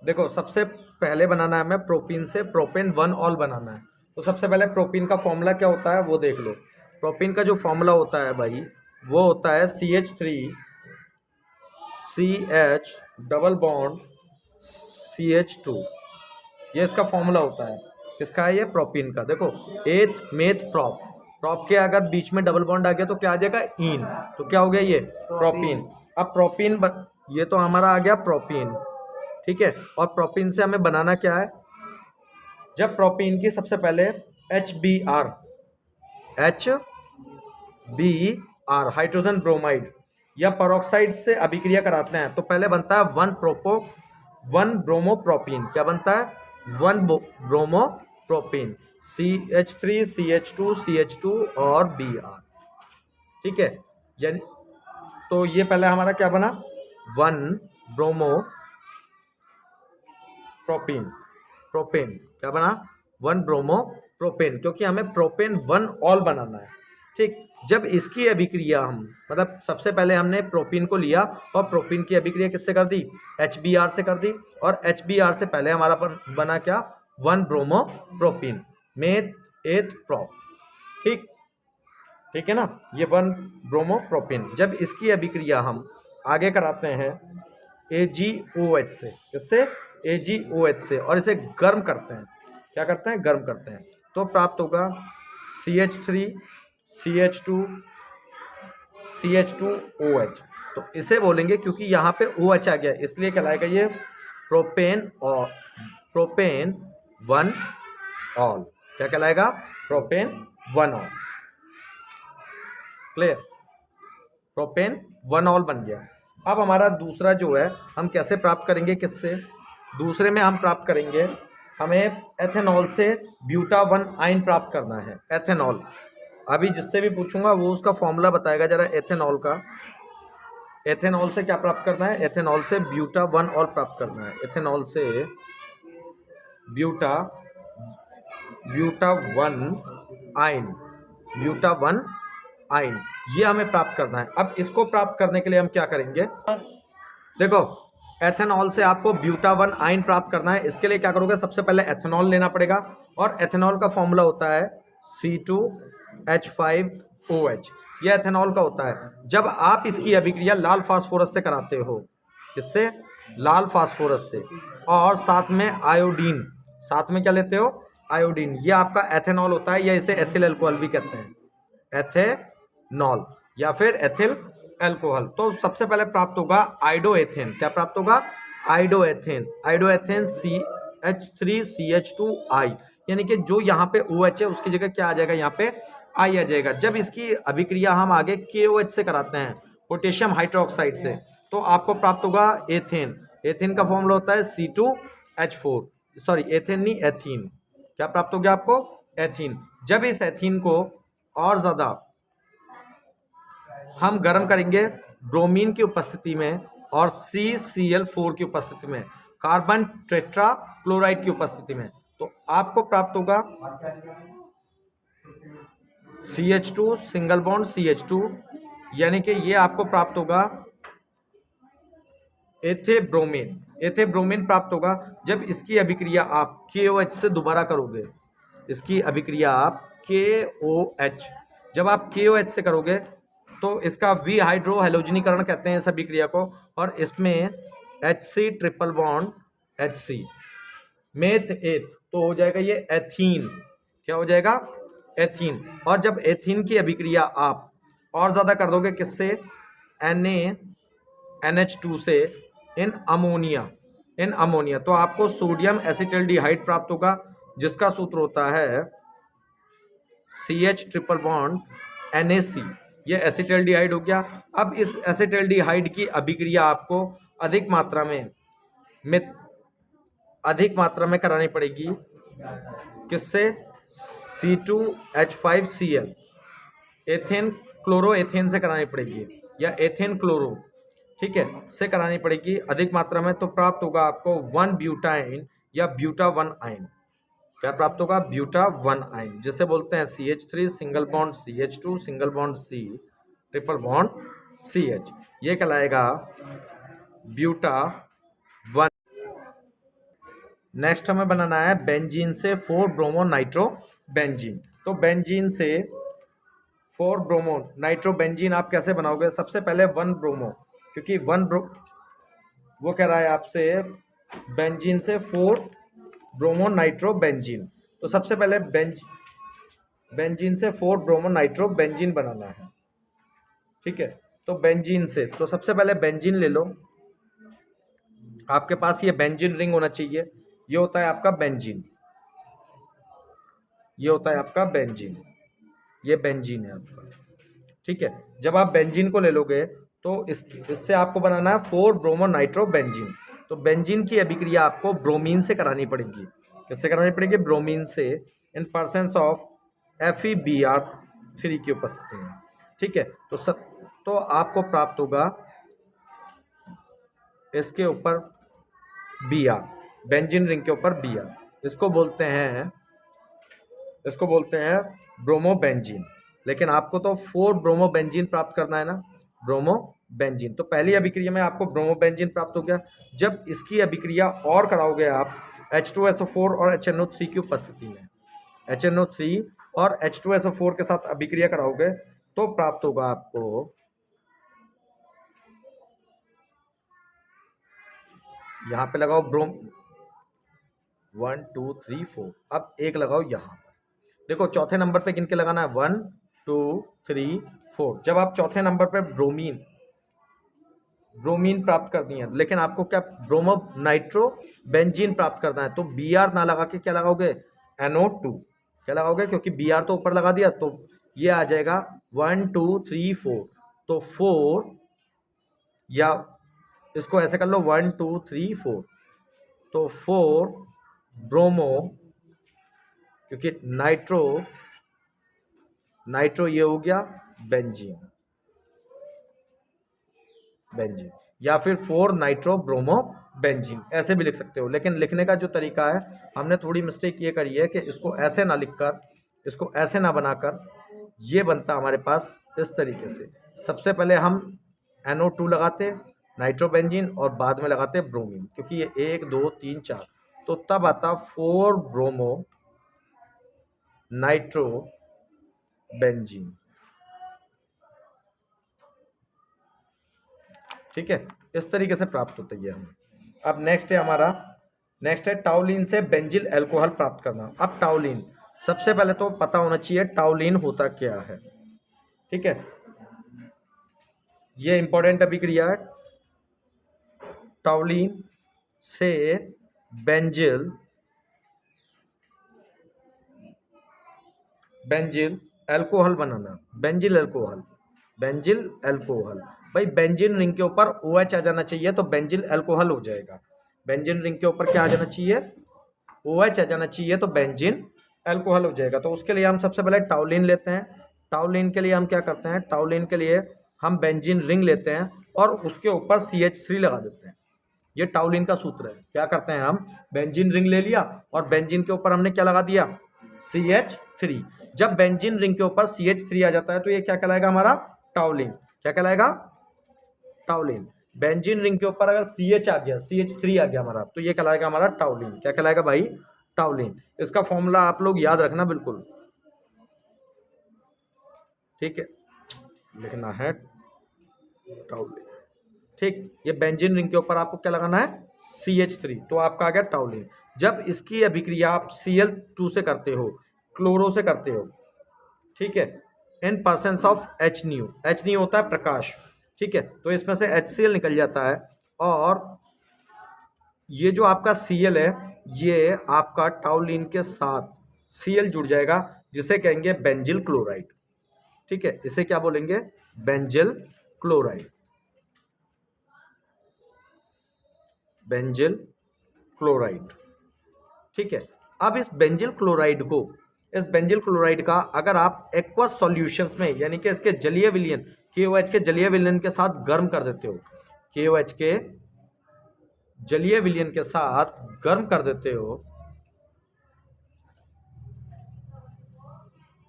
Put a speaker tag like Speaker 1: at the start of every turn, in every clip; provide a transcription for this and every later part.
Speaker 1: देखो सबसे पहले बनाना है हमें प्रोपीन से प्रोपेन वन ऑल बनाना है। तो सबसे पहले प्रोपीन का फॉर्मूला क्या होता है वो देख लो। प्रोपीन का जो फॉर्मूला होता है भाई वो होता है CH3CH डबल बॉन्ड CH2। ये इसका फॉर्मूला होता है। किसका है ये? प्रोपीन का। देखो एथ मेथ प्रोप, प्रोप के अगर बीच में डबल बॉन्ड आ गया तो क्या आ जाएगा? इन। तो क्या हो गया ये? प्रोपीन। अब ये तो हमारा आ गया प्रोपीन, ठीक है। और प्रोपीन से हमें बनाना क्या है? जब प्रोपीन की सबसे पहले HBr हाइड्रोजन ब्रोमाइड या पेरोक्साइड से अभिक्रिया कराते हैं तो पहले बनता है वन ब्रोमोप्रोपीन। क्या बनता है? वन ब्रोमोप्रोपीन, CH3CH2 और Br, ठीक है। यानी तो ये पहले हमारा क्या बना? One bromo propane. प्रोपेन क्या बना? वन ब्रोमो प्रोपेन, क्योंकि हमें प्रोपेन वन ऑल बनाना है, ठीक। जब इसकी अभिक्रिया हम मतलब सबसे पहले हमने प्रोपीन को लिया और प्रोपीन की अभिक्रिया किससे कर दी? HBr से कर दी। और HBr से पहले हमारा बना क्या? One bromo propene, meth eth prop, ठीक। ठीक है ना, ये वन ब्रोमो प्रोपीन। जब इसकी अभिक्रिया हम आगे कराते हैं AgOH से, इससे AgOH से, और इसे गर्म करते हैं। क्या करते हैं? गर्म करते हैं। तो प्राप्त होगा CH3 CH2 CH2OH। तो इसे बोलेंगे, क्योंकि यहाँ पे OH आ गया इसलिए कहलाएगा ये प्रोपेन और प्रोपेन वन ऑल। क्या कहलाएगा? Propane one all. Clear? Propane one all बन गया। अब हमारा दूसरा जो है हम कैसे प्राप्त करेंगे? किससे? दूसरे में हम प्राप्त करेंगे, हमें एथेनॉल से ब्यूटा वन आइन प्राप्त करना है। एथेनॉल, अभी जिससे भी पूछूंगा वो उसका फॉर्मूला बताएगा जरा एथेनॉल का। एथेनॉल से क्या प्राप्त करना है? एथेनॉल से ब्यूटा वन ऑल प्राप्त करना है। एथेनॉल से buta one yne, buta one yne, ये हमें प्राप्त करना है। अब इसको प्राप्त करने के लिए हम क्या करेंगे? देखो एथेनॉल से आपको ब्यूटा वन आइन प्राप्त करना है। इसके लिए क्या करोगे? सबसे पहले एथेनॉल लेना पड़ेगा, और एथेनॉल का फॉर्मूला होता है C2H5OH। यह एथेनॉल का होता है। जब आप इसकी अभिक्रिया लाल फास्फोरस से कराते हो, किससे? लाल फास्फोरस से, और साथ में आयोडीन, साथ में क्या लेते हो? आयोडीन। ये आपका एथेनॉल होता है, या इसे एथिल अल्कोहल भी कहते हैं, एथेनॉल या फिर एथिल अल्कोहल। तो सबसे पहले प्राप्त होगा आइडोएथेन। क्या प्राप्त होगा? आइडोएथेन। आइडोएथेन CH3CH2I, यानी कि जो यहाँ पे OH है उसकी जगह क्या आ जाएगा? यहाँ पे I आ जाएगा। जब इसकी अभिक्रिया हम आगे KOH से कराते हैं, पोटेशियम हाइड्रोक्साइड से, तो आपको प्राप्त होगा एथेन। एथेन का फॉर्मूला होता है C2H4, सॉरी एथेन नहीं, एथीन। क्या प्राप्त हो गया आपको? एथीन। जब इस एथीन को और ज्यादा हम गर्म करेंगे ब्रोमीन की उपस्थिति में और CCl4 की उपस्थिति में, कार्बन टेट्रा क्लोराइड की उपस्थिति में, तो आपको प्राप्त होगा CH2 सिंगल बॉन्ड CH2, यानी कि ये आपको प्राप्त होगा एथेब्रोमीन। एथेब्रोमीन प्राप्त होगा जब इसकी अभिक्रिया आप KOH से दोबारा करोगे। इसकी अभिक्रिया आप KOH, जब आप KOH से करोगे तो इसका वी हाइड्रो हेलोजनीकरण कहते हैं इस अभिक्रिया को, और इसमें HC triple bond HC meth eth, तो हो जाएगा ये एथीन। क्या हो जाएगा? एथीन। और जब एथीन की अभिक्रिया आप और ज्यादा कर दोगे, किससे? NaNH2 से इन अमोनिया, तो आपको सोडियम एसिटल्डिहाइड प्राप्त होगा, जिसका सूत्र होता है CH ट्रिपल बॉन्ड NaC। ये एसिटल्डिहाइड हो गया। अब इस एसिटल्डिहाइड की अभिक्रिया आपको अधिक मात्रा में करानी पड़ेगी। किससे? C2H5Cl, एथेन क्लोरोएथेन से करानी पड़ेगी, या एथेन क्लोरो, ठीक है, से करानी पड़ेगी अधिक मात्रा में। तो प्राप्त होगा आपको वन ब्यूटाइन या ब्यूटा वन आइन। क्या प्राप्त होगा? ब्यूटा वन आइन, जिसे बोलते हैं CH3 single bond CH2 single bond C triple bond CH। ये कहलाएगा ब्यूटा वन। नेक्स्ट हमें बनाना है बेंजीन से 4 ब्रोमो नाइट्रो बेंजीन। तो बेंजीन से 4 ब्रोमो नाइट्रो बेंजीन आप कैसे बनाओगे? सबसे पहले 1 ब्रोमो, क्योंकि वो कह रहा है आपसे बेंजीन से 4 ब्रोमो नाइट्रो बेंजीन। तो सबसे पहले बेंजीन से 4 ब्रोमो नाइट्रो बेंजीन बनाना है। ठीक है, तो बेंजीन से तो सबसे पहले बेंजीन ले लो। आपके पास ये बेंजीन रिंग होना चाहिए। ये होता है आपका बेंजीन, ये होता है आपका बेंजीन, ये बेंजीन है आपका। ठीक है, जब आप बेंजीन को ले लोगे तो इससे आपको बनाना है 4 ब्रोमो नाइट्रो बेंजीन। तो बेंजीन की अभिक्रिया आपको ब्रोमीन से करानी पड़ेगी। किससे करानी पड़ेगी? ब्रोमीन से, इन परसेंस ऑफ FeBr3 की उपस्थिति में। ठीक है, तो आपको प्राप्त होगा इसके ऊपर Br, बेंजीन रिंग के ऊपर Br, इसको बोलते हैं ब्रोमोबेंजीन। लेकिन आपको तो 4 ब्रोमोबेंजीन प्राप्त करना है ना, ब्रोमोबेंजीन। तो पहली अभिक्रिया में आपको ब्रोमोबेंजीन प्राप्त हो गया। जब इसकी अभिक्रिया और कराओगे आप H2SO4 और HNO3 की उपस्थिति में, HNO3 और H2SO4 के साथ अभिक्रिया कराओगे तो प्राप्त होगा आपको, यहाँ पे लगाओ 1 2 3 4, अब एक लगाओ यहाँ पर। देखो चौथे नंबर पे गिन के लगाना है 1 2 3 4। जब आप चौथे नंबर पे ब्रोमीन प्राप्त करनी है, लेकिन आपको क्या ब्रोमो नाइट्रो बेंजीन प्राप्त करना है, तो Br ना लगा के क्या लगाओगे? NO2 क्या लगाओगे? क्योंकि Br तो ऊपर लगा दिया, तो ये आ जाएगा 1 2 3 4। तो 4, या इसको ऐसे कर लो 1 2 3 4, तो 4 ब्रोमो, क्योंकि नाइट्रो ये हो गया बेंजीन, या फिर 4 नाइट्रो ब्रोमो बेंजीन, ऐसे भी लिख सकते हो। लेकिन लिखने का जो तरीका है, हमने थोड़ी मिस्टेक ये करी है कि इसको ऐसे ना लिखकर, इसको ऐसे ना बनाकर, ये बनता हमारे पास इस तरीके से। सबसे पहले हम NO2 लगाते नाइट्रोबेंजीन और बाद में लगाते ब्रोमीन, क्योंकि ये 1 2 3 4, तो तब आता 4 ब्रोमो नाइट्रो बेंजीन। ठीक है, इस तरीके से प्राप्त होता है हमें। अब नेक्स्ट है टाउलिन से बेंजिल अल्कोहल प्राप्त करना। अब टाउलिन, सबसे पहले तो पता होना चाहिए टाउलिन होता क्या है। ठीक है, ये इंपॉर्टेंट अभिक्रिया है। टाउलिन से बेंजिल अल्कोहल बनाना, बेंजिल अल्कोहल। भाई बेंजीन रिंग के ऊपर OH आ जाना चाहिए तो बेंजिल अल्कोहल हो जाएगा। बेंजीन रिंग के ऊपर क्या आ जाना चाहिए? OH आ जाना चाहिए, तो बेंजीन अल्कोहल हो जाएगा। तो उसके लिए हम सबसे पहले टाउलिन लेते हैं। टाउलिन के लिए हम क्या करते हैं? टाउलिन के लिए हम बेंजीन रिंग लेते हैं और उसके ऊपर CH3 लगा देते हैं। ये टाउलिन का सूत्र है। क्या करते हैं हम? बेंजीन रिंग ले लिया और बेंजीन के ऊपर हमने क्या लगा दिया? CH3। जब बेंजीन रिंग के ऊपर CH3 आ जाता है तो ये क्या कहलाएगा? हमारा टाउलिन। क्या कहलाएगा? टाउलिन। बेंजीन रिंग के ऊपर अगर CH आ गया, CH3 आ गया हमारा, तो ये कहलाएगा हमारा टाउलिन। क्या कहलाएगा भाई? टाउलिन। इसका फॉर्मूला आप लोग याद रखना बिल्कुल। ठीक है, लिखना है टाउलिन। ठीक, ये बेंजीन रिंग के ऊपर आपको क्या लगाना है? CH3, तो आपका आ गया टाउलिन। जब इसकी अभिक्रिया आप Cl2 से करते हो, क्लोरो से करते हो, ठीक है, इन परसेंस ऑफ HNu, HNu होता है प्रकाश। ठीक है, तो इसमें से HCl निकल जाता है और ये जो आपका Cl है, ये आपका टाउलिन के साथ Cl जुड़ जाएगा, जिसे कहेंगे बेंजिल क्लोराइड। ठीक है, इसे क्या बोलेंगे? Benzyl chloride. Benzyl chloride. ठीक है, अब इस बेंजिल क्लोराइड का अगर आप एक्वस सॉल्यूशंस में, यानी कि इसके जलीय विलयन KOH के जलीय विलयन के साथ गर्म कर देते हो, KOH के जलीय विलयन के साथ गर्म कर देते हो,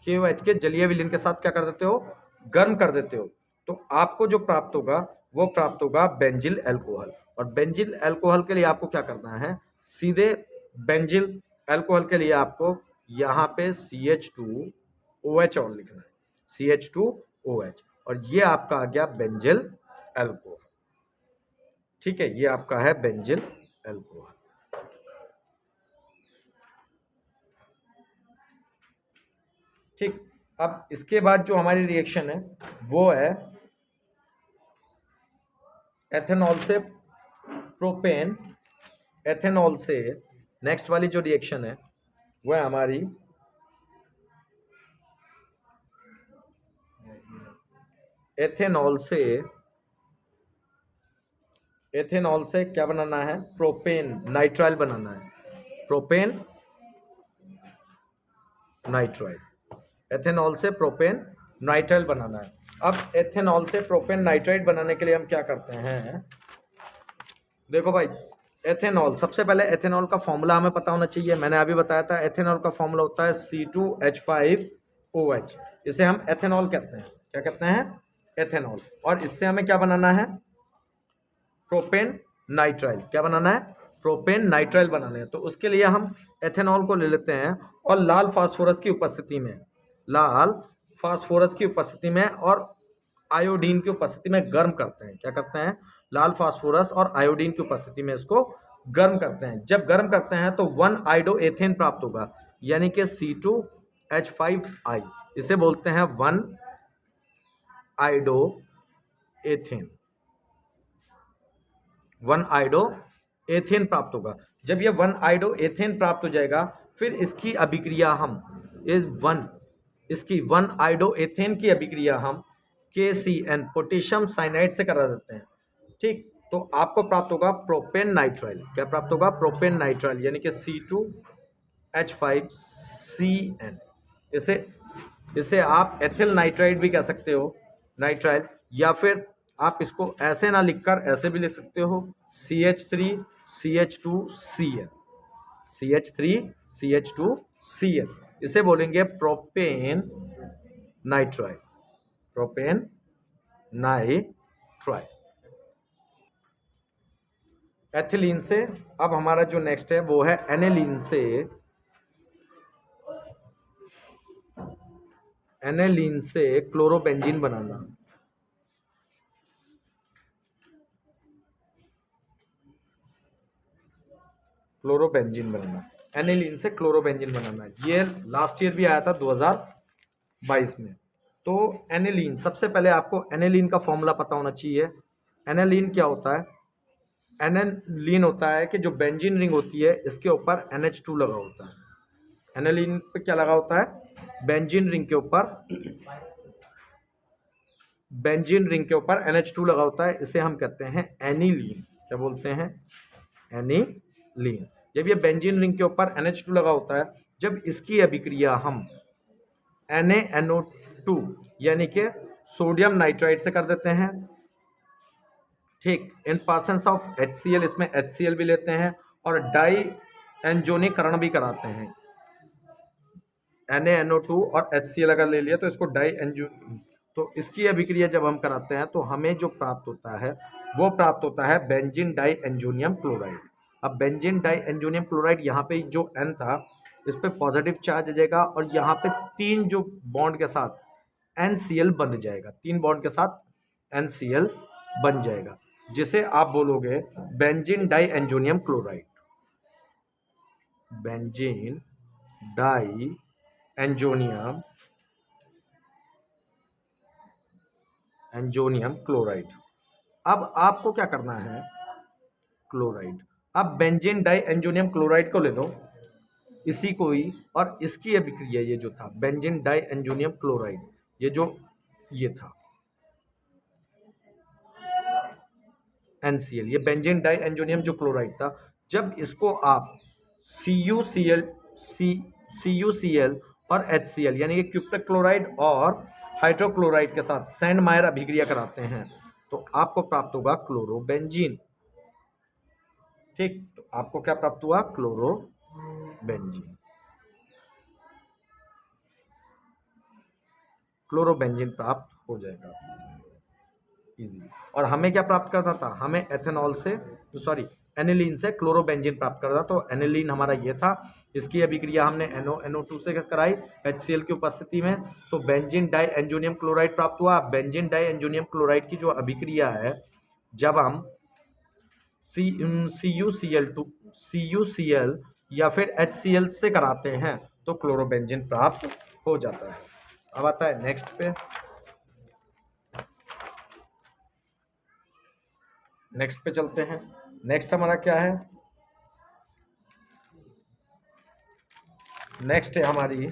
Speaker 1: KOH के जलीय विलयन के साथ क्या कर देते हो? गर्म कर देते हो, तो आपको जो प्राप्त होगा वो प्राप्त होगा बेंजिल अल्कोहल। और बेंजिल अल्कोहल के लिए आपको क्या करना है? सीधे बेंजिल अल्कोहल के लिए आपको यहाँ पे CH2OH और लिखना है, CH2OH, और ये आपका आ गया बेंजिल अल्कोहल। ठीक है, ये आपका है बेंजिल अल्कोहल। ठीक, अब इसके बाद जो हमारी रिएक्शन है वो है एथेनॉल से प्रोपेन, एथेनॉल से नेक्स्ट वाली जो रिएक्शन है वो है हमारी एथेनॉल से क्या बनाना है, प्रोपेन नाइट्राइल बनाना है, प्रोपेन नाइट्राइल, एथेनॉल से प्रोपेन नाइट्राइल बनाना है। अब एथेनॉल से प्रोपेन नाइट्राइल बनाने के लिए हम क्या करते हैं, देखो भाई, एथेनॉल, सबसे पहले एथेनॉल का फॉर्मूला हमें पता होना चाहिए। मैंने अभी बताया था एथेनॉल का फॉर्मूला होता है C2H5OH, इसे हम एथेनॉल कहते हैं। क्या कहते हैं, एथेनॉल। और इससे हमें क्या बनाना है, प्रोपेन नाइट्राइल। क्या बनाना है, प्रोपेन नाइट्राइल बनाना है। तो उसके लिए हम एथेनॉल को ले लेते हैं और लाल फास्फोरस की उपस्थिति में, लाल फास्फोरस की उपस्थिति में और आयोडीन की उपस्थिति में गर्म करते हैं। क्या करते हैं, लाल फास्फोरस और आयोडीन की उपस्थिति में इसको गर्म करते हैं। जब गर्म करते हैं तो 1 आइडो एथेन प्राप्त होगा, यानी कि C2H5I, इसे बोलते हैं 1 आइडो एथेन, 1 आइडो एथेन प्राप्त होगा। जब ये 1 आइडो एथेन प्राप्त हो जाएगा, फिर इसकी अभिक्रिया हम इसकी 1 आइडो एथेन की अभिक्रिया हम KCN पोटेशियम साइनाइड से करा देते हैं। ठीक, तो आपको प्राप्त होगा प्रोपेन नाइट्राइल। क्या प्राप्त होगा, प्रोपेन नाइट्राइल, यानी कि C2H5CN। इसे आप एथिल नाइट्राइड भी कह सकते हो, नाइट्राइल, या फिर आप इसको ऐसे ना लिखकर ऐसे भी लिख सकते हो, CH3CH2CN, CH3CH2CN, इसे बोलेंगे propane nitrile, propane nitrile. Ethylene से अब हमारा जो नेक्स्ट है वो है एनेलीन से, एनेलीन से क्लोरोबेंजीन बनाना, क्लोरोबेंजीन बनाना, एनेलीन से क्लोरोबेंजीन बनाना। ये लास्ट ईयर भी आया था 2022 में। तो एनेलीन, सबसे पहले आपको एनेलीन का फॉर्मूला पता होना चाहिए। एनेलीन क्या होता है, एनेलीन होता है कि जो बेंजीन रिंग होती है इसके ऊपर NH2 लगा होता है। एनेलीन पे क्या लगा होता है, बेंजीन रिंग के ऊपर, बेंजीन रिंग के ऊपर NH2 लगा होता है, इसे हम कहते हैं एनिलीन। क्या बोलते हैं, एनिलीन। जब ये बेंजीन रिंग के ऊपर NH2 लगा होता है, जब इसकी अभिक्रिया हम NaNO2 यानी कि सोडियम नाइट्राइड से कर देते हैं, ठीक, इन प्रेजेंस ऑफ HCl, इसमें HCl भी लेते हैं और डाई एंजोनीकरण भी कराते हैं। NaNO2 और HCl अगर ले लिया तो इसको डाई एंजो, तो इसकी अभिक्रिया जब हम कराते हैं तो हमें जो प्राप्त होता है वो प्राप्त होता है बेंजीन डाई एंजोनियम क्लोराइड। अब बेंजीन डाई एंजोनियम क्लोराइड, यहाँ पे जो N था इस पे पॉजिटिव चार्ज आ जाएगा और यहाँ पे 3 जो बॉन्ड के साथ NCl बन जाएगा, 3 बॉन्ड के साथ NCl बन जाएगा, जिसे आप बोलोगे benzene diazonium chloride, benzene diazonium chloride. अब आपको क्या करना है, क्लोराइड, अब बेंजीन डाई एंजोनियम क्लोराइड को ले लो, इसी को ही, और इसकी अभिक्रिया ये जो था बेंजीन डाई एंजोनियम क्लोराइड, ये था NCl, ये बेंजीन डाई एंजोनियम जो क्लोराइड था, जब इसको आप CuCl और HCl यानी कि क्यूप्रिक क्लोराइड और हाइड्रोक्लोराइड के साथ सैंड मायर अभिक्रिया कराते हैं तो आपको प्राप्त होगा क्लोरोबेंजीन। ठीक, तो आपको क्या प्राप्त हुआ, क्लोरोबेंजीन, क्लोरोबेंजीन प्राप्त हो जाएगा इजी। और हमें क्या प्राप्त करना था, हमें एथेनॉल से, सॉरी, एनिलीन से क्लोरोबेंजीन प्राप्त करना। तो एनिलीन हमारा ये था, इसकी अभिक्रिया हमने NO2 से कराई HCl की उपस्थिति में, तो बेंजीन डाई एंजोनियम क्लोराइड प्राप्त हुआ। बेंजीन डाई एंजोनियम क्लोराइड की जो अभिक्रिया है, जब हम CuCl या फिर HCl से कराते हैं तो क्लोरोबेंजीन प्राप्त हो जाता है। अब आता है नेक्स्ट पे, नेक्स्ट पे चलते हैं। नेक्स्ट हमारा क्या है, नेक्स्ट है हमारी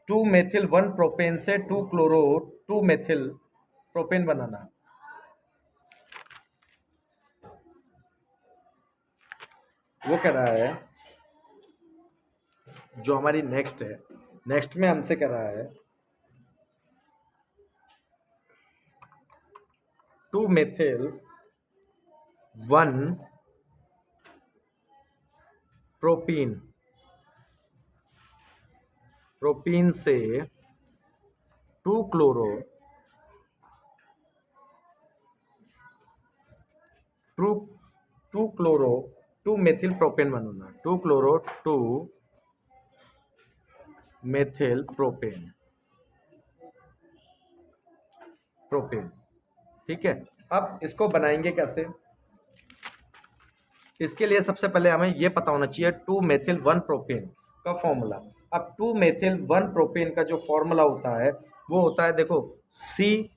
Speaker 1: 2-मेथिल-1-प्रोपेन से 2-मेथिल प्रोपेन बनाना। वो कह रहा है, जो हमारी नेक्स्ट है, नेक्स्ट में हमसे कह रहा है 2-मेथिल-1-प्रोपीन से 2-मेथिल प्रोपेन बनाना। 2-मेथिल प्रोपेन, ठीक है। अब इसको बनाएंगे कैसे, इसके लिए सबसे पहले हमें यह पता होना चाहिए 2-मेथिल-1-प्रोपेन का फॉर्मूला। अब 2-मेथिल-1-प्रोपेन का जो फॉर्मूला होता है वो होता है, देखो, C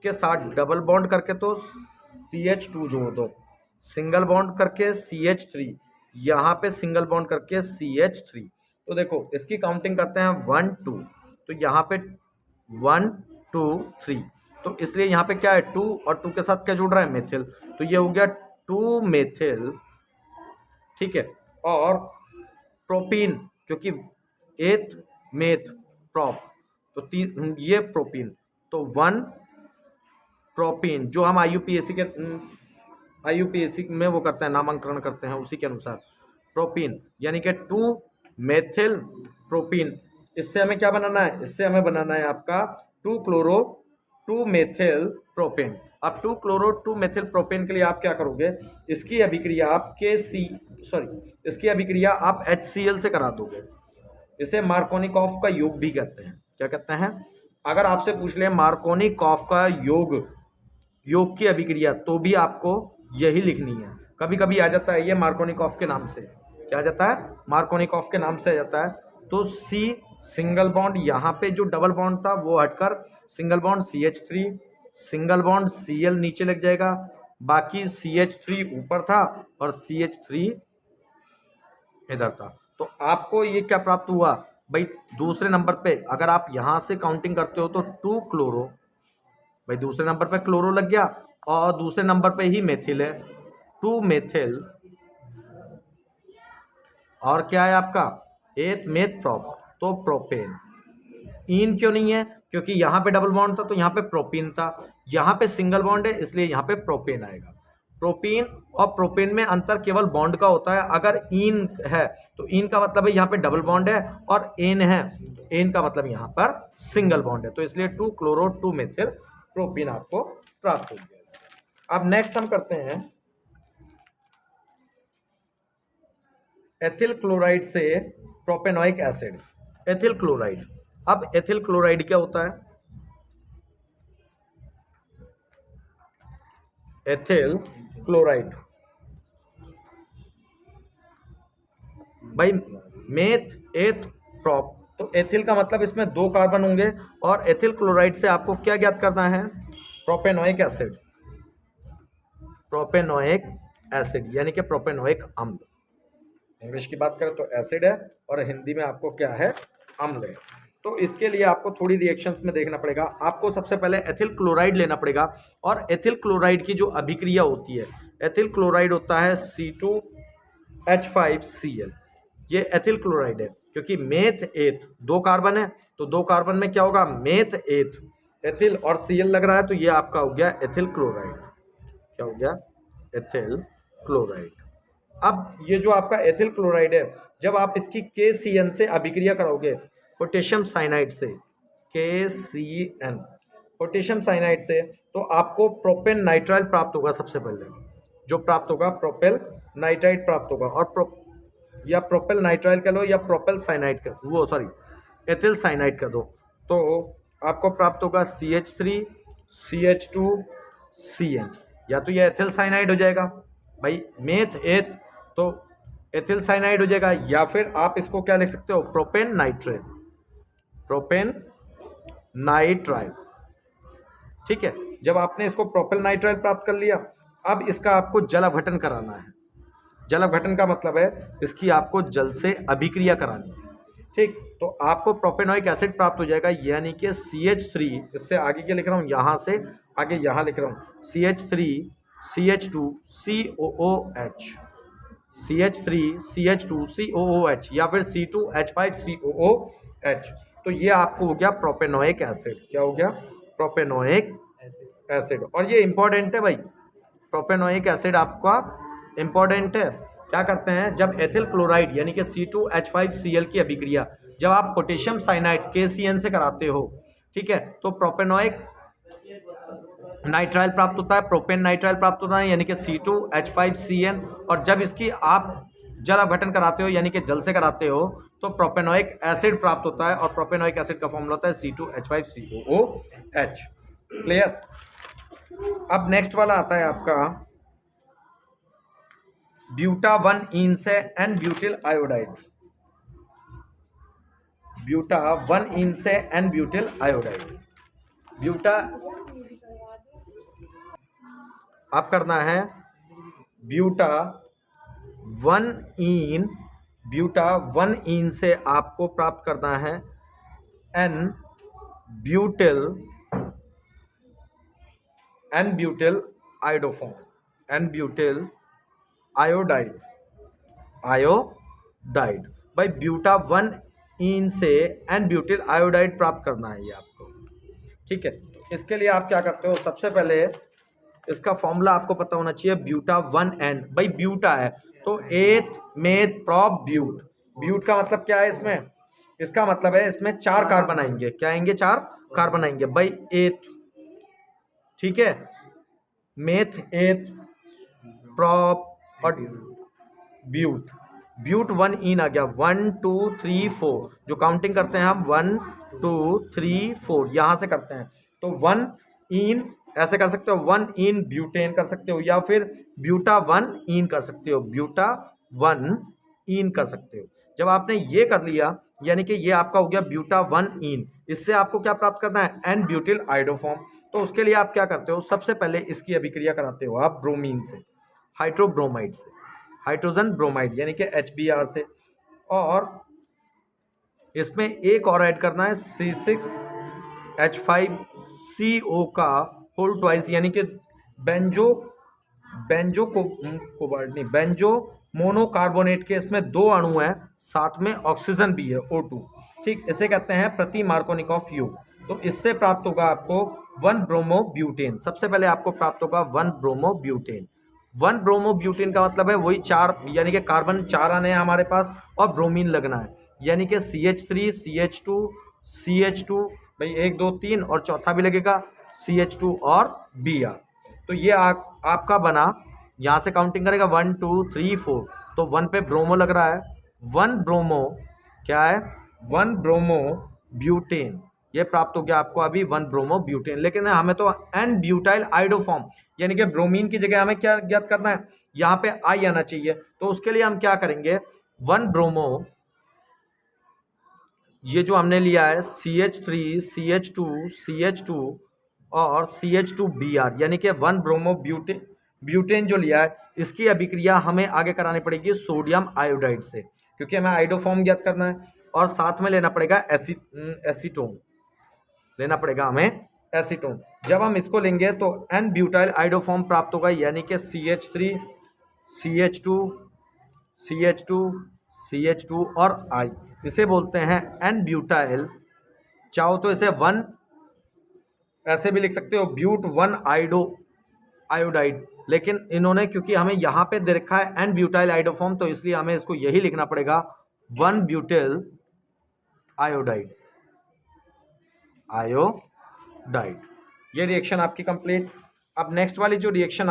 Speaker 1: के साथ डबल बॉन्ड करके तो CH2 जोड़ दो, सिंगल बॉन्ड करके CH3, यहाँ पे सिंगल बॉन्ड करके CH3। तो देखो इसकी काउंटिंग करते हैं 1 2, तो यहाँ पे 1 2 3, तो इसलिए यहाँ पे क्या है 2 और 2 के साथ क्या जुड़ रहा है मेथिल, तो ये हो गया 2-मेथिल, ठीक है। और प्रोपीन, क्योंकि 8 मेथ प्रोप, तो ये प्रोपीन, तो 1 प्रोपीन, जो हम IUPAC में वो करते हैं, नामांकन करते हैं उसी के अनुसार प्रोपीन, यानी कि 2-मेथिल प्रोपीन। इससे हमें क्या बनाना है, इससे हमें बनाना है आपका 2-मेथिल प्रोपेन। अब 2-मेथिल प्रोपेन के लिए आप क्या करोगे, इसकी अभिक्रिया आप HCl से करा दोगे। इसे मार्कोनिकॉफ का योग भी कहते हैं। क्या कहते हैं, अगर आपसे पूछ ले मार्कोनिकॉफ का योग की अभिक्रिया, तो भी आपको यही लिखनी है। कभी कभी आ जाता है ये मार्कोनिकॉफ के नाम से, क्या आ जाता है, मार्कोनिकॉफ के नाम से आ जाता है। तो C सिंगल बॉन्ड, यहाँ पे जो डबल बॉन्ड था वो हटकर single bond CH3, single bond Cl नीचे लग जाएगा, बाकी CH3 ऊपर था और CH3 इधर था। तो आपको ये क्या प्राप्त हुआ भाई, दूसरे नंबर पे अगर आप यहां से काउंटिंग करते हो तो 2 क्लोरो, भाई दूसरे नंबर पे क्लोरो लग गया और दूसरे नंबर पे ही मेथिल है, 2-मेथिल, और क्या है आपका 8 मेथ प्रोप, तो प्रोपेन। इन क्यों नहीं है, क्योंकि यहाँ पे डबल बॉन्ड था तो यहाँ पे प्रोपीन था, यहाँ पे सिंगल बॉन्ड है इसलिए यहाँ पे प्रोपेन आएगा। प्रोपीन और प्रोपेन में अंतर केवल बॉन्ड का होता है। अगर इन है तो इन का मतलब है यहाँ पे डबल बॉन्ड है, और एन है, एन का मतलब यहाँ पर सिंगल बॉन्ड है, तो इसलिए 2-मेथिल प्रोपीन आपको प्राप्त हो गया। अब नेक्स्ट हम करते हैं एथिल क्लोराइड से प्रोपेनोइक एसिड। एथिल क्लोराइड, अब एथिल क्लोराइड क्या होता है, एथिल क्लोराइड भाई मेथ एथ प्रोप, तो एथिल का मतलब इसमें 2 कार्बन होंगे, और एथिल क्लोराइड से आपको क्या ज्ञात करना है, प्रोपेनोइक एसिड, प्रोपेनोइक एसिड यानी कि प्रोपेनोइक अम्ल। इंग्लिश की बात करें तो एसिड है और हिंदी में आपको क्या है, अम्ल है। तो इसके लिए आपको थोड़ी रिएक्शंस में देखना पड़ेगा। आपको सबसे पहले एथिल क्लोराइड लेना पड़ेगा, और एथिल क्लोराइड की जो अभिक्रिया होती है, एथिल क्लोराइड होता है C2H5Cl, ये एथिल क्लोराइड है, क्योंकि मेथ एथ 2 कार्बन है, तो 2 कार्बन में क्या होगा, मेथ एथ, एथिल और Cl लग रहा है, तो ये आपका हो गया एथिल क्लोराइड। क्या हो गया, एथिल क्लोराइड। अब ये जो आपका एथिल क्लोराइड है, जब आप इसकी KCN से अभिक्रिया कराओगे पोटेशियम साइनाइड से, KCN, पोटेशियम साइनाइड से, तो आपको प्रोपेन नाइट्राइल प्राप्त होगा। सबसे पहले जो प्राप्त होगा प्रोपेल नाइट्राइड प्राप्त होगा, और या प्रोपेल नाइट्राइल कर लो या प्रोपेल साइनाइड कर वो सॉरी एथिल साइनाइड कर दो, तो आपको प्राप्त होगा CH3 CH2 CN। या तो ये एथिल साइनाइड हो जाएगा भाई, मेथ एथ तो एथिल साइनाइड हो जाएगा, या फिर आप इसको क्या लिख सकते हो, प्रोपेन नाइट्राइल, प्रोपेन नाइट्राइल। ठीक है, जब आपने इसको प्रोपेल नाइट्राइल प्राप्त कर लिया, अब इसका आपको जल अपघटन कराना है। जल अपघटन का मतलब है इसकी आपको जल से अभिक्रिया करानी है। ठीक, तो आपको प्रोपेनोइक एसिड प्राप्त हो जाएगा, यानी कि CH3, इससे आगे क्या लिख रहा हूँ, यहाँ से आगे यहाँ लिख रहा हूँ CH3 CH2 COOH, CH3 CH2 COOH, या फिर C2H5 COOH। तो ये आपको हो गया प्रोपेनोइक एसिड। क्या हो गया, प्रोपेनोइक एसिड। और ये इंपॉर्टेंट है भाई, प्रोपेनोइक एसिड आपका इंपॉर्टेंट है। क्या करते हैं, जब एथिल क्लोराइड यानी कि C2H5Cl की अभिक्रिया जब आप पोटेशियम साइनाइड KCN से कराते हो, ठीक है, तो प्रोपेनोइक नाइट्राइल प्राप्त होता है, प्रोपेन नाइट्राइल प्राप्त होता है यानी कि C2H5CN। और जब इसकी आप जल अपघटन कराते हो यानी कि जल से कराते हो, तो प्रोपेनोइक एसिड प्राप्त होता है, और प्रोपेनोइक एसिड का फॉर्मूला होता है C2H5COOH। क्लियर। अब नेक्स्ट वाला आता है आपका ब्यूटा 1 इन से एन ब्यूटिल आयोडाइड। ब्यूटा 1 इन से एन ब्यूटिल आयोडाइड। ब्यूटा आप करना है ब्यूटा 1 इन से आपको प्राप्त करना है N butyl iodoform, N butyl iodide. भाई ब्यूटा 1 इन से एन ब्यूटिल आयोडाइड प्राप्त करना है ये आपको। ठीक है, तो इसके लिए आप क्या करते हो, सबसे पहले इसका फॉर्मूला आपको पता होना चाहिए, ब्यूटा 1N। भाई ब्यूटा है तो एथ मेथ प्रॉप ब्यूट। ब्यूट का मतलब क्या है इसमें, इसका मतलब है इसमें 4 कार्बन आएंगे। क्या आएंगे, 4 कार्बन आएंगे भाई, एथ, ठीक है, मेथ एथ प्रॉप और ब्यूट। ब्यूट 1 इन आ गया, 1 2 3 4, जो काउंटिंग करते हैं हम 1 2 3 4 यहां से करते हैं, तो 1 इन ऐसे कर सकते हो, 1 इन ब्यूटेन कर सकते हो, या फिर ब्यूटा 1 इन कर सकते हो, ब्यूटा 1 इन कर सकते हो। जब आपने ये कर लिया यानी कि ये आपका हो गया ब्यूटा 1 इन। इससे आपको क्या प्राप्त करना है, एन ब्यूटिल आयोडोफॉर्म। तो उसके लिए आप क्या करते हो, सबसे पहले इसकी अभिक्रिया कराते हो आप ब्रोमीन से, हाइड्रोब्रोमाइड से, हाइड्रोजन ब्रोमाइड यानी कि HBr से, और इसमें एक और ऐड करना है C6H5CO का होल ट्वाइस, यानी कि बेंजो मोनोकार्बोनेट के इसमें 2 अणु हैं, साथ में ऑक्सीजन भी है O2। ठीक, इसे कहते हैं प्रति मार्कोनिकॉफ योग। तो इससे प्राप्त होगा आपको 1 ब्रोमो ब्यूटेन। सबसे पहले आपको प्राप्त होगा 1 ब्रोमो ब्यूटेन। 1 ब्रोमो ब्यूटेन का मतलब है वही 4 यानी कि कार्बन 4 आने हैं हमारे पास और ब्रोमीन लगना है, यानी कि CH3 CH2 भाई 1 2 3 और चौथा भी लगेगा CH2 और Br। तो ये आपका बना, यहाँ से काउंटिंग करेगा 1 2 3 4, तो 1 पे ब्रोमो लग रहा है, 1 ब्रोमो क्या है, 1 ब्रोमो ब्यूटेन। ये प्राप्त हो गया आपको अभी 1 ब्रोमो ब्यूटेन। लेकिन हमें तो एन ब्यूटाइल आयोडोफॉर्म यानी कि ब्रोमीन की जगह हमें क्या ज्ञात करना है, यहाँ पे आई आना चाहिए। तो उसके लिए हम क्या करेंगे, 1 ब्रोमो, ये जो हमने लिया है CH3 CH2 और CH2Br यानी कि 1 ब्रोमो ब्यूटेन जो लिया है, इसकी अभिक्रिया हमें आगे करानी पड़ेगी सोडियम आयोडाइड से, क्योंकि हमें आयोडोफॉर्म ज्ञात करना है, और साथ में लेना पड़ेगा एसीटोन, लेना पड़ेगा हमें एसीटोन। जब हम इसको लेंगे तो एन ब्यूटाइल आयोडोफॉर्म प्राप्त होगा, यानी कि CH3 CH2 और I, इसे बोलते हैं एन ब्यूटाइल। चाहो तो इसे 1 ऐसे भी लिख सकते हो, ब्यूट 1 आयोडाइड, लेकिन इन्होंने क्योंकि हमें यहाँ पे दे रखा है एन ब्यूटाइल आयोडोफॉर्म, तो इसलिए हमें इसको यही लिखना पड़ेगा 1 ब्यूटिल आयोडाइड। ये रिएक्शन आपकी कंप्लीट। अब नेक्स्ट वाली जो रिएक्शन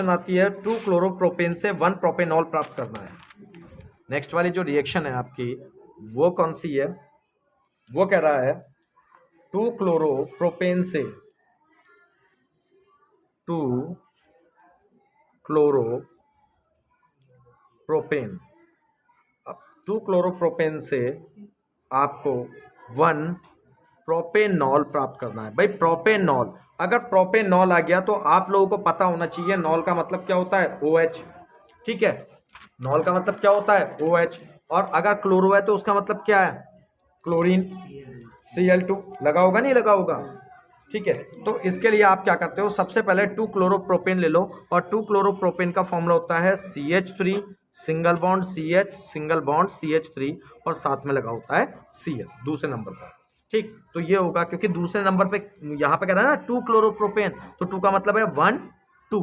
Speaker 1: आती है, टू क्लोरोप्रोपेन से 1 प्रोपेनॉल प्राप्त करना है। नेक्स्ट वाली जो रिएक्शन है आपकी वो कौन सी है, वो कह रहा है 2 क्लोरोप्रोपेन से 2 क्लोरोप्रोपेन। अब 2 क्लोरोप्रोपेन से आपको 1 प्रोपेनॉल प्राप्त करना है। भाई प्रोपेनॉल, अगर प्रोपेनॉल आ गया तो आप लोगों को पता होना चाहिए नॉल का मतलब क्या होता है, OH। ठीक है, नॉल का मतलब क्या होता है, OH। और अगर क्लोरो है तो उसका मतलब क्या है, क्लोरीन, Cl2। लगा होगा नहीं लगा होगा। ठीक है, तो इसके लिए आप क्या करते हो, सबसे पहले 2 क्लोरोप्रोपेन ले लो और 2 क्लोरोप्रोपेन का फॉर्मूला होता है CH3 single bond CH single bond CH3 और साथ में लगा होता है Cl दूसरे नंबर पर। ठीक, तो ये होगा क्योंकि दूसरे नंबर पे यहाँ पे कह रहा है ना 2 क्लोरोप्रोपेन, तो 2 का मतलब है 1 2,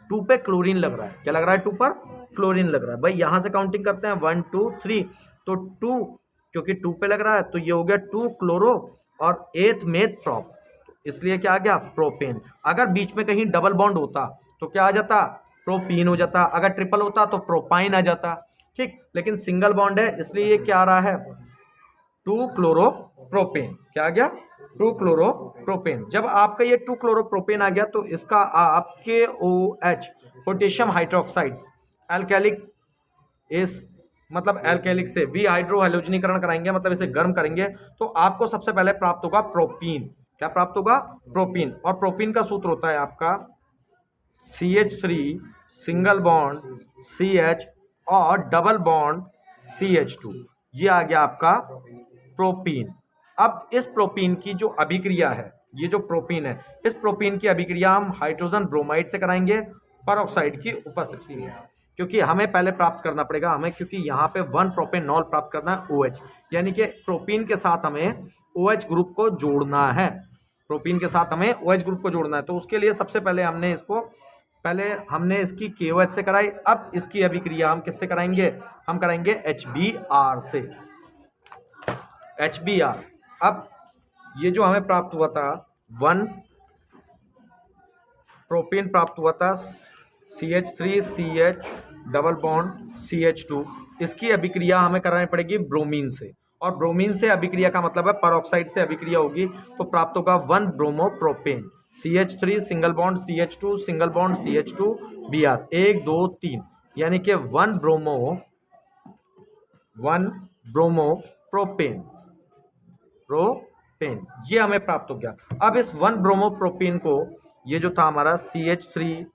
Speaker 1: 2 पे क्लोरीन लग रहा है, क्या लग रहा है, 2 पर क्लोरीन लग रहा है। भाई यहाँ से काउंटिंग करते हैं 1 2 3, तो 2 क्योंकि 2 पे लग रहा है तो ये हो गया 2 क्लोरो और 8 मेथ प्रोप, इसलिए क्या आ गया, प्रोपेन। अगर बीच में कहीं डबल बॉन्ड होता तो क्या आ जाता, प्रोपीन हो जाता। अगर ट्रिपल होता तो प्रोपाइन आ जाता। ठीक, लेकिन सिंगल बॉन्ड है इसलिए ये क्या आ रहा है, 2 क्लोरोप्रोपेन। क्या आ गया, 2 क्लोरोप्रोपेन। जब आपका ये 2 क्लोरोप्रोपेन आ गया तो इसका आप KOH पोटेशियम हाइड्रोक्साइड्स एल्कैलिक इस मतलब एल्कैलिक से वी हाइड्रो हैलोजनीकरण कराएंगे, मतलब इसे गर्म करेंगे तो आपको सबसे पहले प्राप्त होगा प्रोपीन। क्या प्राप्त होगा, प्रोपीन। और प्रोपीन का सूत्र होता है आपका CH3 सिंगल बॉन्ड CH और डबल बॉन्ड CH2। ये आ गया आपका प्रोपीन। अब इस प्रोपीन की जो अभिक्रिया है, ये जो प्रोपीन है, इस प्रोपीन की अभिक्रिया हम हाइड्रोजन ब्रोमाइड से कराएंगे परऑक्साइड की उपस्थिति में, क्योंकि हमें पहले प्राप्त करना पड़ेगा हमें, क्योंकि यहाँ पे 1 प्रोपेनॉल प्राप्त करना है OH, यानी कि प्रोपीन के साथ हमें OH ग्रुप को जोड़ना है। प्रोपीन के साथ हमें OH ग्रुप को जोड़ना है, तो उसके लिए सबसे पहले हमने इसकी KOH से कराई। अब इसकी अभिक्रिया हम किससे कराएंगे, हम कराएंगे HBr से, HBr। अब ये जो हमें प्राप्त हुआ था 1 प्रोपीन प्राप्त हुआ था CH3 CH double bond CH2, इसकी अभिक्रिया हमें करानी पड़ेगी ब्रोमीन से, और ब्रोमीन से अभिक्रिया का मतलब है परऑक्साइड से अभिक्रिया होगी, तो प्राप्त होगा 1 bromopropane CH3 single bond CH2 single bond CH2 Br 1 2 3, यानी कि 1 ब्रोमोप्रोपेन ये हमें प्राप्त हो गया। अब इस 1 ब्रोमोप्रोपेन को, ये जो था हमारा CH3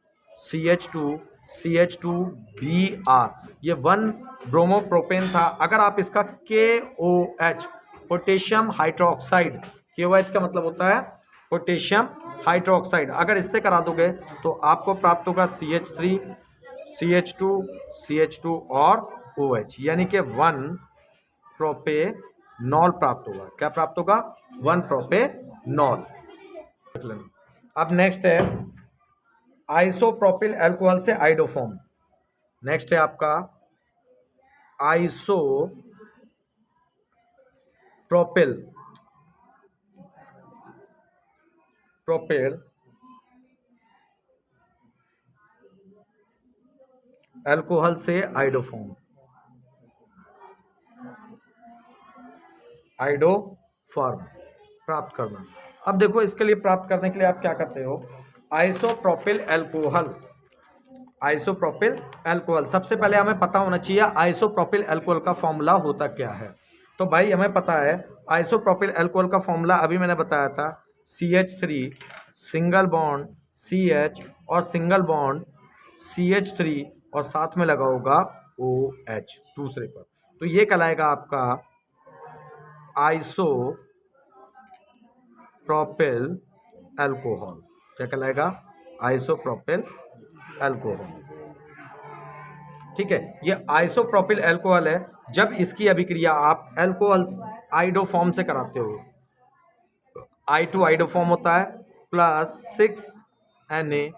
Speaker 1: CH2 CH2Br, ये 1 ब्रोमोप्रोपेन था। अगर आप इसका KOH पोटेशियम हाइड्रोक्साइड, KOH का मतलब होता है पोटेशियम हाइड्रोक्साइड, अगर इससे करा दोगे तो आपको प्राप्त होगा CH3 CH2 और OH, यानी कि 1 प्रोपेनॉल प्राप्त होगा। क्या प्राप्त होगा, 1 प्रोपेनॉल। अब नेक्स्ट है आइसोप्रोपिल अल्कोहल से आइडोफॉर्म। नेक्स्ट है आपका आइसोप्रोपिल अल्कोहल से आइडोफॉर्म प्राप्त करना। अब देखो इसके लिए प्राप्त करने के लिए आप क्या करते हो, आइसोप्रोपिल अल्कोहल सबसे पहले हमें पता होना चाहिए आइसोप्रोपिल अल्कोहल का फॉर्मूला होता क्या है। तो भाई हमें पता है आइसोप्रोपिल अल्कोहल का फॉर्मूला अभी मैंने बताया था, CH3 सिंगल बॉन्ड CH और सिंगल बॉन्ड CH3 और साथ में लगा होगा OH दूसरे पर, तो ये कहलाएगा आपका आइसोप्रोपिल अल्कोहल। क्या कहलाएगा, आइसोप्रोपिल अल्कोहल। ठीक है, ये आइसोप्रोपिल अल्कोहल है। जब इसकी अभिक्रिया आप अल्कोहल आइडोफॉर्म से कराते हो, I2 आइडोफॉर्म होता है प्लस 6NaOH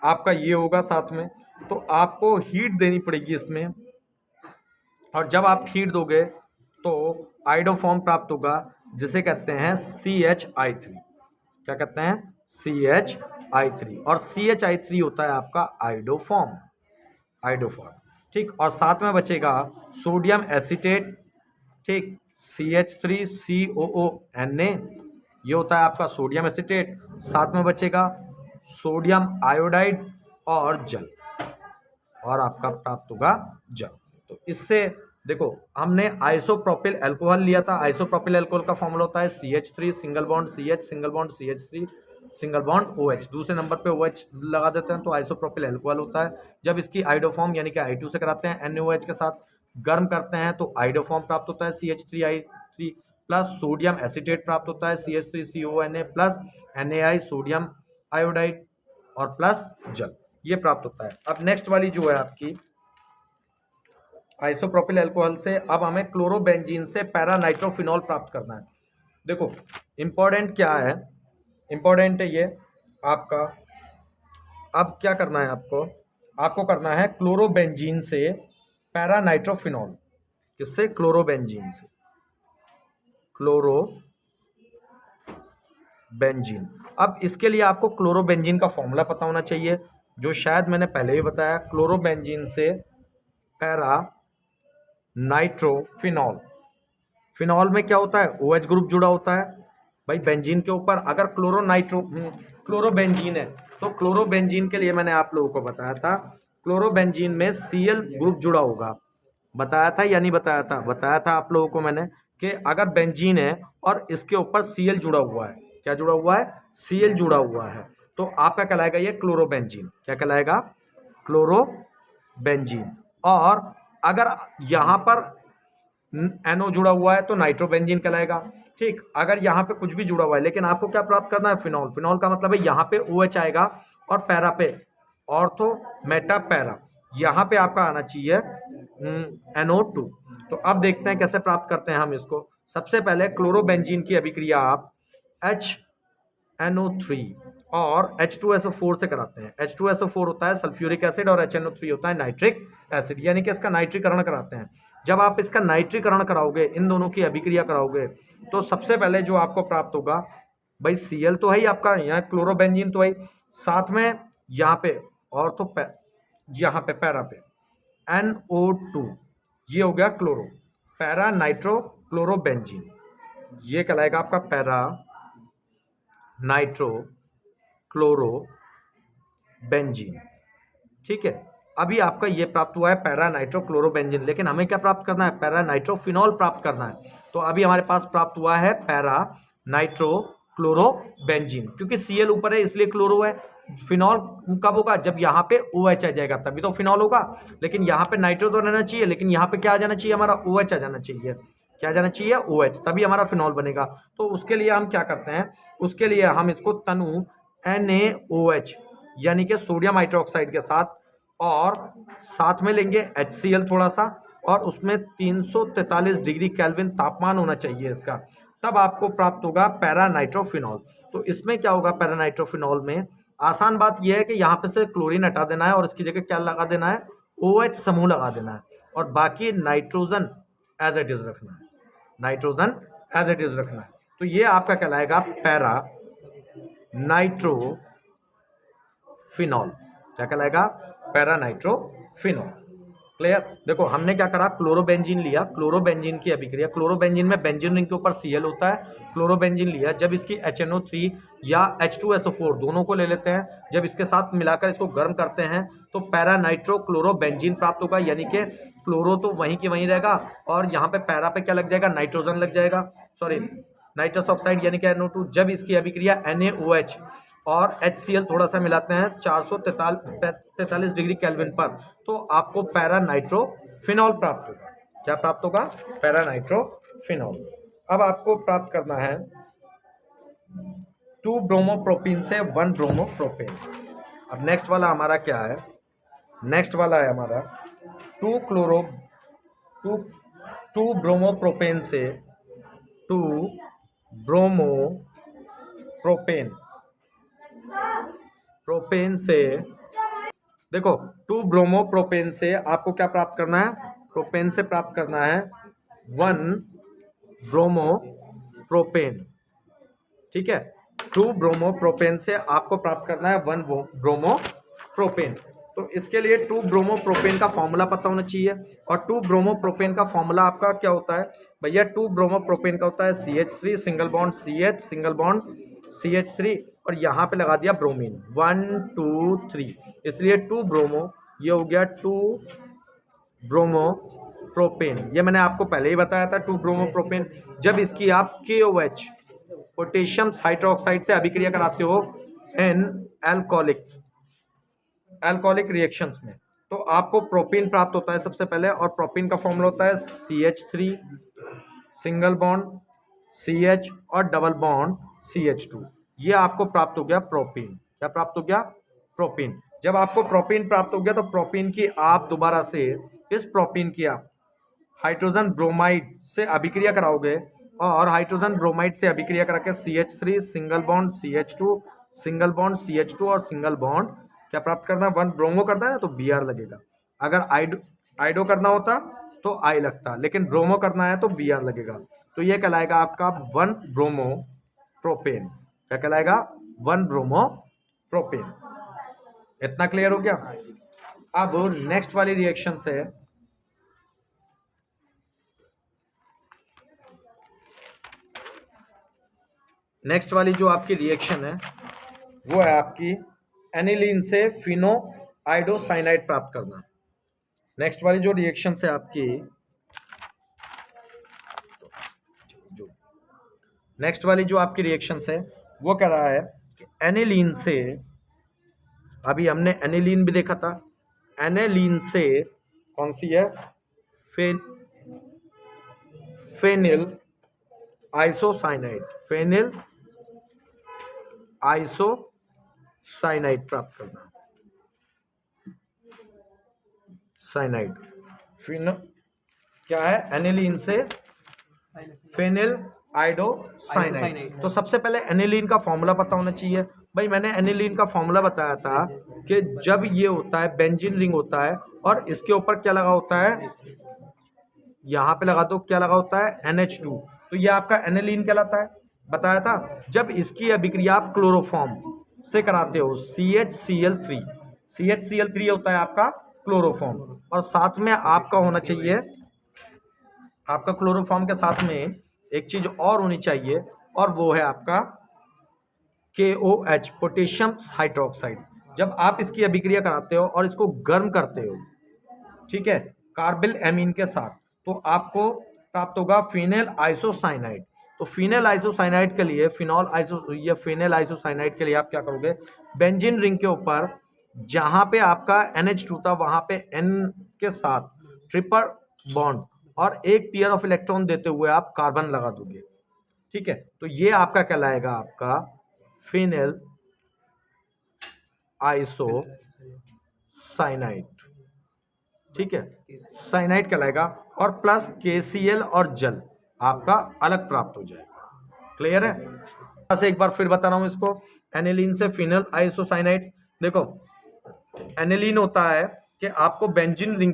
Speaker 1: आपका ये होगा साथ में, तो आपको हीट देनी पड़ेगी इसमें, और जब आप हीट दोगे तो आइडोफॉर्म प्राप्त होगा, जिसे कहते हैं CH3। क्या कहते हैं? CH3। और CH3 होता है आपका आइडोफॉर्म, आइडोफॉर्म। ठीक, और साथ में बचेगा सोडियम एसीटेट। ठीक, CH3COONA, ये होता है आपका सोडियम एसीटेट। साथ में बचेगा सोडियम आयोडाइड और जल, और आपका प्राप्त होगा जल। तो इससे देखो, हमने आइसोप्रोपिल अल्कोहल लिया था। आइसोप्रोपिल अल्कोहल का फॉर्मूला होता है CH3 single bond CH single bond CH3 single bond OH, दूसरे नंबर पे OH लगा देते हैं तो आइसोप्रोपिल अल्कोहल होता है। जब इसकी आइडोफॉर्म यानी कि I2 से कराते हैं NaOH के साथ, गर्म करते हैं तो आइडोफॉर्म प्राप्त होता है CH3I3 प्लस सोडियम एसीटेट प्राप्त होता है CH3CONA plus NaI sodium iodide और प्लस जल, ये प्राप्त होता है। अब नेक्स्ट वाली जो है आपकी आइसोप्रोपिल अल्कोहल से, अब हमें क्लोरोबेंजीन से पैरानाइट्रोफिनॉल प्राप्त करना है। देखो इंपॉर्टेंट क्या है, इंपॉर्टेंट है ये आपका। अब क्या करना है आपको, आपको करना है क्लोरोबेंजीन से पैरानाइट्रोफिनॉल। किससे? क्लोरोबेंजीन से, क्लोरोबेंजीन। अब इसके लिए आपको क्लोरोबेंजीन का फॉर्मूला पता होना चाहिए, जो शायद मैंने पहले ही बताया। क्लोरोबेंजीन से पैरा नाइट्रोफिनॉल, फिनॉल में क्या होता है? OH ग्रुप जुड़ा होता है भाई बेंजीन के ऊपर। अगर क्लोरोबेंजीन है तो क्लोरोबेंजीन के लिए मैंने आप लोगों को बताया था, क्लोरोबेंजीन में Cl ग्रुप जुड़ा होगा। बताया था या नहीं बताया था? बताया था आप लोगों को मैंने कि अगर बेंजीन है और इसके ऊपर Cl जुड़ा हुआ है, क्या जुड़ा हुआ है? Cl जुड़ा हुआ है, तो आपका कहलाएगा ये क्लोरोबेंजीन। क्या कहलाएगा? क्लोरोबेंजीन। और अगर यहाँ पर NO जुड़ा हुआ है तो नाइट्रोबेंजीन कहलाएगा। ठीक, अगर यहाँ पे कुछ भी जुड़ा हुआ है, लेकिन आपको क्या प्राप्त करना है? फिनॉल। फिनॉल का मतलब है यहाँ पे OH आएगा और पैरा पे ऑर्थो मेटा पैरा, यहाँ पे आपका आना चाहिए NO2। तो अब देखते हैं कैसे प्राप्त करते हैं हम इसको। सबसे पहले क्लोरोबेंजीन की अभिक्रिया आप HNO3 और H2SO4 से कराते हैं। H2SO4 होता है सल्फ्यूरिक एसिड और HNO3 होता है नाइट्रिक एसिड, यानी कि इसका नाइट्रीकरण कराते हैं। जब आप इसका नाइट्रीकरण कराओगे, इन दोनों की अभिक्रिया कराओगे, तो सबसे पहले जो आपको प्राप्त होगा भाई Cl तो है ही आपका, यहाँ क्लोरोबेंजीन तो है, साथ में यहाँ पे ऑर्थो यहाँ पे पैरा पे NO2, ये हो गया क्लोरो, पैरा नाइट्रो क्लोरोबेंजीन, ये कहलाएगा आपका पैरा नाइट्रो क्लोरोबेंजीन। ठीक है, अभी आपका ये प्राप्त हुआ है पैरा नाइट्रो क्लोरोबेंजीन, लेकिन हमें क्या प्राप्त करना है? पैरा नाइट्रोफिनॉल प्राप्त करना है। तो अभी हमारे पास प्राप्त हुआ है पैरा नाइट्रो क्लोरोबेंजीन, क्योंकि Cl ऊपर है इसलिए क्लोरो है। फिनॉल कब होगा? जब यहाँ पे OH आ जाएगा तभी तो फिनॉल होगा, लेकिन यहाँ पे नाइट्रो तो रहना चाहिए, लेकिन यहाँ पे क्या आ जाना चाहिए? हमारा OH आ जाना चाहिए। क्या आ जाना चाहिए? OH, तभी हमारा फिनॉल बनेगा। तो उसके लिए हम क्या करते हैं? उसके लिए हम इसको तनु NaOH यानी कि सोडियम हाइड्रोक्साइड के साथ, और साथ में लेंगे HCl थोड़ा सा, और उसमें 343 डिग्री केल्विन तापमान होना चाहिए इसका, तब आपको प्राप्त होगा पैरानाइट्रोफिनॉल। तो इसमें क्या होगा? पैरानाइट्रोफिनॉल में आसान बात यह है कि यहाँ पे से क्लोरीन हटा देना है और इसकी जगह क्या लगा देना है? OH समूह लगा देना है, और बाकी नाइट्रोजन एज इट इज रखना है, नाइट्रोजन एज इट इज रखना है। तो ये आपका कहलाएगा पैरा नाइट्रोफिनॉल। क्या कहलाएगा? Para nitrophenol. क्लियर? देखो हमने क्या करा, क्लोरोबेंजीन लिया, क्लोरोबेंजीन की अभिक्रिया, क्लोरोबेंजीन में बेंजीन रिंग के ऊपर Cl होता है, क्लोरोबेंजीन लिया, जब इसकी HNO3 या H2SO4 दोनों को ले लेते हैं, जब इसके साथ मिलाकर इसको गर्म करते हैं तो पैरा नाइट्रो क्लोरोबेंजीन प्राप्त होगा, यानी कि क्लोरो तो वहीं की वहीं रहेगा और यहाँ पे पैरा पे क्या लग जाएगा? नाइट्रोजन लग जाएगा, सॉरी नाइट्रस ऑक्साइड यानी कि NO2। जब इसकी अभिक्रिया NaOH और HCl थोड़ा सा मिलाते हैं 443 डिग्री केल्विन पर, तो आपको पैरा नाइट्रोफिनॉल प्राप्त होगा। क्या प्राप्त होगा? Para nitrophenol. अब आपको प्राप्त करना है 2 ब्रोमोप्रोपीन से 1 ब्रोमोप्रोपेन। अब नेक्स्ट वाला हमारा क्या है? नेक्स्ट वाला है हमारा 2 ब्रोमोप्रोपेन से 2 ब्रोमोप्रोपेन, प्रोपेन से, देखो 2 ब्रोमोप्रोपेन से आपको क्या प्राप्त करना है? प्रोपेन से प्राप्त करना है 1 ब्रोमो प्रोपेन। ठीक है, 2 ब्रोमो प्रोपेन से आपको प्राप्त करना है 1 ब्रोमो प्रोपेन। तो इसके लिए 2 ब्रोमो प्रोपेन का फॉर्मूला पता होना चाहिए। और 2 ब्रोमो प्रोपेन का फॉर्मूला आपका क्या होता है भैया? 2 ब्रोमो प्रोपेन का होता है CH3 single bond CH single bond CH3 और यहाँ पे लगा दिया ब्रोमीन 1 2 3, इसलिए 2 ब्रोमो, ये हो गया 2 ब्रोमो प्रोपेन। ये मैंने आपको पहले ही बताया था 2 ब्रोमो प्रोपेन। जब इसकी आप KOH पोटेशियम हाइड्रोक्साइड से अभिक्रिया कराते हो एन एल्कोहलिक रिएक्शंस में, तो आपको प्रोपीन प्राप्त होता है सबसे पहले। और प्रोपीन का फॉर्मूला होता है CH3 सिंगल बॉन्ड CH और डबल बॉन्ड CH2। ये आपको प्राप्त हो गया प्रोपीन। क्या प्राप्त हो गया? प्रोपीन। जब आपको प्रोपीन प्राप्त हो गया तो प्रोपीन की आप दोबारा से इस प्रोपीन की आप हाइड्रोजन ब्रोमाइड से अभिक्रिया कराओगे और हाइड्रोजन ब्रोमाइड से अभिक्रिया करा के CH3 single bond CH2 single bond CH2 और सिंगल बॉन्ड क्या प्राप्त करना है? 1 ब्रोमो करना है ना तो Br लगेगा। अगर आइडो करना होता तो I लगता, लेकिन ब्रोमो करना है तो Br लगेगा। तो ये कहलाएगा आपका 1 ब्रोमो प्रोपेन। क्या कहलाएगा? 1 ब्रोमो प्रोपेन। इतना क्लियर हो गया? अब नेक्स्ट वाली रिएक्शन से नेक्स्ट वाली जो आपकी रिएक्शन है वो है आपकी एनिलीन से फिनोआइडोसाइनाइड प्राप्त करना। नेक्स्ट वाली जो रिएक्शन है आपकी नेक्स्ट वाली जो आपकी रिएक्शन है वो कह रहा है कि एनिलीन से, अभी हमने एनिलीन भी देखा था, एनिलीन से कौन सी है? फेनिल आइसोसाइनाइड, फेनिल आइसोसाइनाइड प्राप्त करना। साइनाइड फिनो क्या है? एनिलीन से फेनिल आइडोसाइनाइड। तो सबसे पहले एनिलीन का फॉर्मूला पता होना चाहिए भाई। मैंने एनिलीन का फॉर्मूला बताया था कि जब ये होता है बेंजीन रिंग होता है और इसके ऊपर क्या लगा होता है? यहाँ पे लगा दो, क्या लगा होता है? NH2। तो ये आपका एनिलीन कहलाता है, बताया था। जब इसकी अभिक्रिया आप क्लोरोफॉर्म से कराते हो CHCl3, CHCl3 होता है आपका क्लोरोफॉर्म, और साथ में आपका होना चाहिए, आपका क्लोरोफॉर्म के साथ में एक चीज और होनी चाहिए और वो है आपका KOH पोटेशियम हाइड्रोक्साइड। जब आप इसकी अभिक्रिया कराते हो और इसको गर्म करते हो, ठीक है, कार्बिल एमीन के साथ, तो आपको प्राप्त होगा फिनेल आइसोसाइनाइड। तो फिनेल आइसोसाइनाइड के लिए फिनेल आइसोसाइनाइड के लिए आप क्या करोगे? बेंजीन रिंग के ऊपर जहां पे आपका NH2 था वहां पे N के साथ ट्रिपल बॉन्ड और एक पेयर ऑफ इलेक्ट्रॉन देते हुए आप कार्बन लगा दोगे। ठीक है, तो ये आपका कहलाएगा आपका फिनेल आइसोसाइनाइड। ठीक है, साइनाइड कहलाएगा। और प्लस KCl और जल आपका अलग प्राप्त हो जाएगा। क्लियर है? बस एक बार फिर बता रहा हूं इसको। एनिलीन से फिनेल आइसोसाइनाइड। देखो, एनिलीन होता है कि आपको बेंजीन रिंग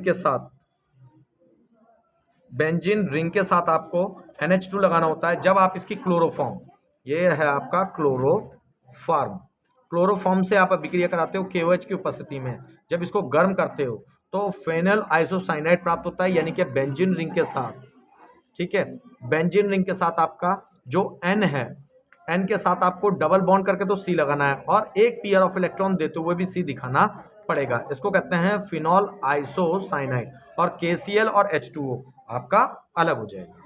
Speaker 1: के साथ आपको NH2 लगाना होता है। जब आप इसकी क्लोरोफॉर्म, ये है आपका क्लोरोफॉर्म से आप अभिक्रिया कराते हो KOH की उपस्थिति में। जब इसको गर्म करते हो तो फेनल आइसोसाइनाइड प्राप्त होता है, यानी कि बेंजीन रिंग के साथ। ठीक है, बेंजीन रिंग के साथ आपका जो N है, N के साथ आपको डबल बॉन्ड करके तो C लगाना है और एक पेयर ऑफ इलेक्ट्रॉन देते हुए भी C दिखाना पड़ेगा। इसको कहते हैं फिनॉल आइसोसाइनाइड। और KCl और H2O आपका अलग हो जाएगा।